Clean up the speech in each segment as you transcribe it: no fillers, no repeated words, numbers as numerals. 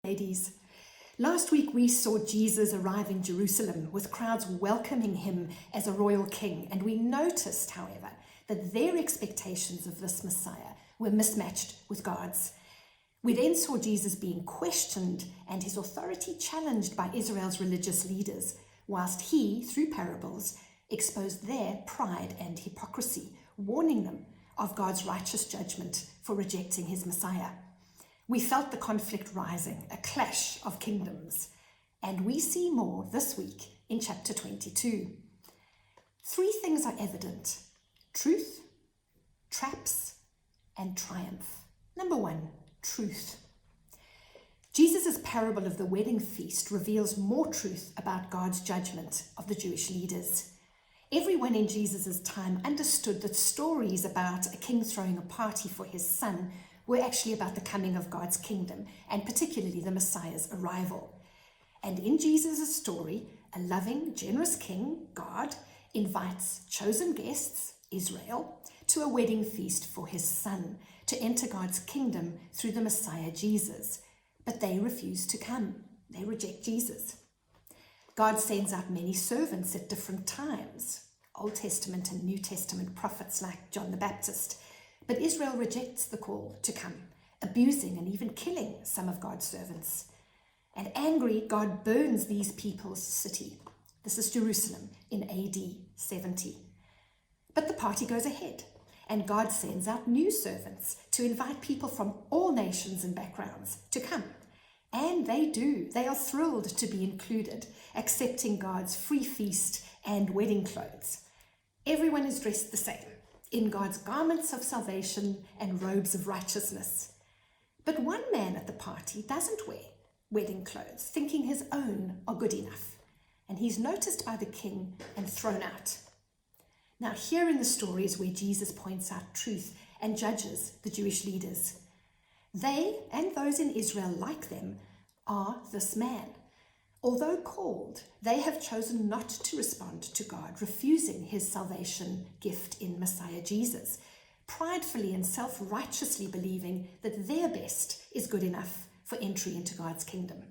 Ladies, last week we saw Jesus arrive in Jerusalem with crowds welcoming him as a royal king, and we noticed, however, that their expectations of this Messiah were mismatched with God's. We then saw Jesus being questioned and his authority challenged by Israel's religious leaders, whilst he, through parables, exposed their pride and hypocrisy, warning them of God's righteous judgment for rejecting his Messiah. We felt the conflict rising, a clash of kingdoms, and we see more this week in chapter 22. 3 things are evident: truth, traps, and triumph. Number 1, truth. Jesus' parable of the wedding feast reveals more truth about God's judgment of the Jewish leaders. Everyone in Jesus' time understood that stories about a king throwing a party for his son were actually about the coming of God's kingdom, and particularly the Messiah's arrival. And in Jesus' story, a loving, generous king, God, invites chosen guests, Israel, to a wedding feast for his son, to enter God's kingdom through the Messiah Jesus. But they refuse to come. They reject Jesus. God sends out many servants at different times, Old Testament and New Testament prophets like John the Baptist. But Israel rejects the call to come, abusing and even killing some of God's servants. And angry, God burns these people's city. This is Jerusalem in AD 70. But the party goes ahead, and God sends out new servants to invite people from all nations and backgrounds to come. And they do. They are thrilled to be included, accepting God's free feast and wedding clothes. Everyone is dressed the same, in God's garments of salvation and robes of righteousness. But one man at the party doesn't wear wedding clothes, thinking his own are good enough. And he's noticed by the king and thrown out. Now, here in the story is where Jesus points out truth and judges the Jewish leaders. They and those in Israel like them are this man. Although called, they have chosen not to respond to God, refusing his salvation gift in Messiah Jesus, pridefully and self-righteously believing that their best is good enough for entry into God's kingdom.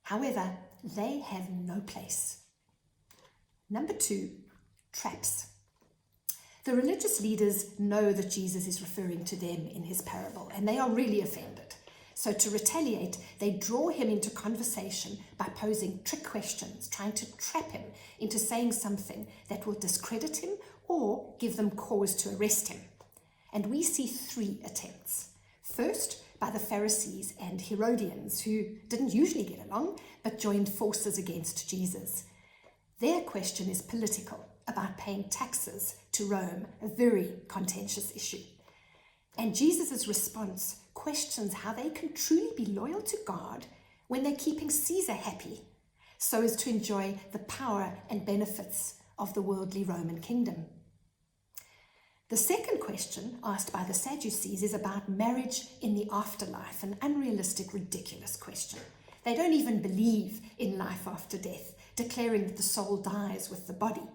However, they have no place. Number 2, traps. The religious leaders know that Jesus is referring to them in his parable, and they are really offended. So to retaliate, they draw him into conversation by posing trick questions, trying to trap him into saying something that will discredit him or give them cause to arrest him. And we see 3 attempts. First, by the Pharisees and Herodians, who didn't usually get along, but joined forces against Jesus. Their question is political, about paying taxes to Rome, a very contentious issue. And Jesus' response questions how they can truly be loyal to God when they're keeping Caesar happy, so as to enjoy the power and benefits of the worldly Roman kingdom. The second question asked by the Sadducees is about marriage in the afterlife, an unrealistic, ridiculous question. They don't even believe in life after death, declaring that the soul dies with the body.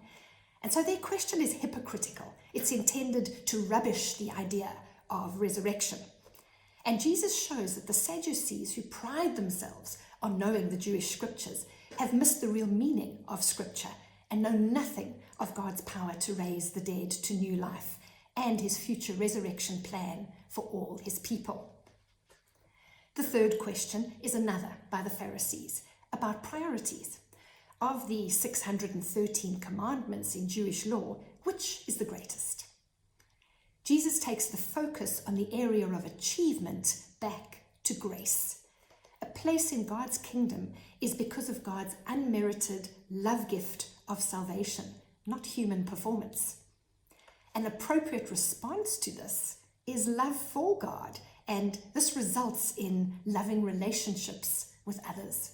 And so their question is hypocritical. It's intended to rubbish the idea of resurrection. And Jesus shows that the Sadducees, who pride themselves on knowing the Jewish scriptures, have missed the real meaning of scripture and know nothing of God's power to raise the dead to new life and his future resurrection plan for all his people. The third question is another by the Pharisees about priorities. Of the 613 commandments in Jewish law, which is the greatest? Jesus takes the focus on the area of achievement back to grace. A place in God's kingdom is because of God's unmerited love gift of salvation, not human performance. An appropriate response to this is love for God, and this results in loving relationships with others.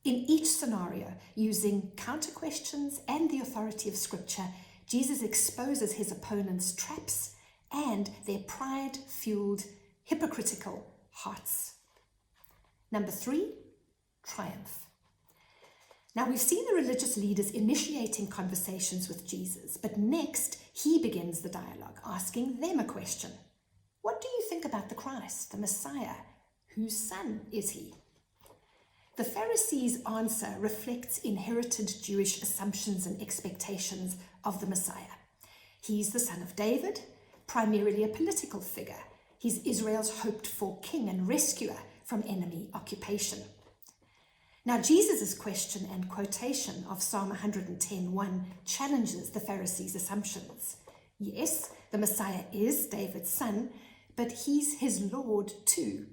In each scenario, using counter questions and the authority of Scripture, Jesus exposes his opponents' traps and their pride-fueled, hypocritical hearts. Number 3, triumph. Now, we've seen the religious leaders initiating conversations with Jesus, but next he begins the dialogue, asking them a question. What do you think about the Christ, the Messiah? Whose son is he? The Pharisees' answer reflects inherited Jewish assumptions and expectations of the Messiah. He's the son of David, primarily a political figure. He's Israel's hoped-for king and rescuer from enemy occupation. Now, Jesus' question and quotation of Psalm 110:1 challenges the Pharisees' assumptions. Yes, the Messiah is David's son, but he's his Lord too.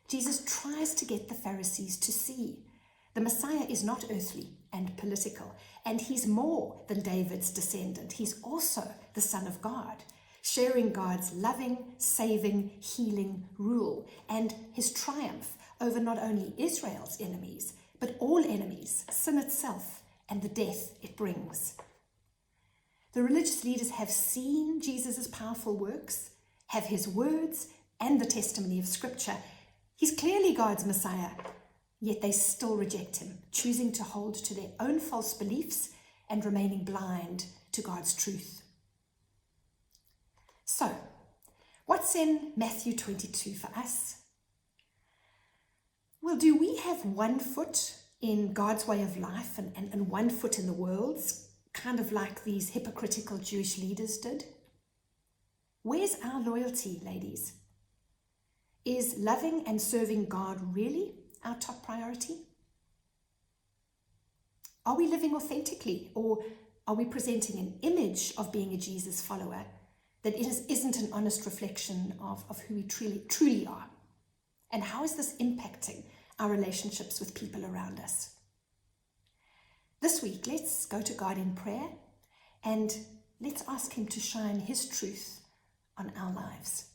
Jesus tries to get the Pharisees to see the Messiah is not earthly and political, and he's more than David's descendant. He's also the Son of God, sharing God's loving, saving, healing rule and his triumph over not only Israel's enemies, but all enemies, sin itself, and the death it brings. The religious leaders have seen Jesus' powerful works, have his words and the testimony of Scripture. He's clearly God's Messiah, yet they still reject him, choosing to hold to their own false beliefs and remaining blind to God's truth. So, what's in Matthew 22 for us? Well, do we have one foot in God's way of life and one foot in the world's, kind of like these hypocritical Jewish leaders did? Where's our loyalty, ladies? Is loving and serving God really our top priority? Are we living authentically, or are we presenting an image of being a Jesus follower that isn't an honest reflection of who we truly are? And how is this impacting our relationships with people around us? This week, let's go to God in prayer and let's ask him to shine his truth on our lives.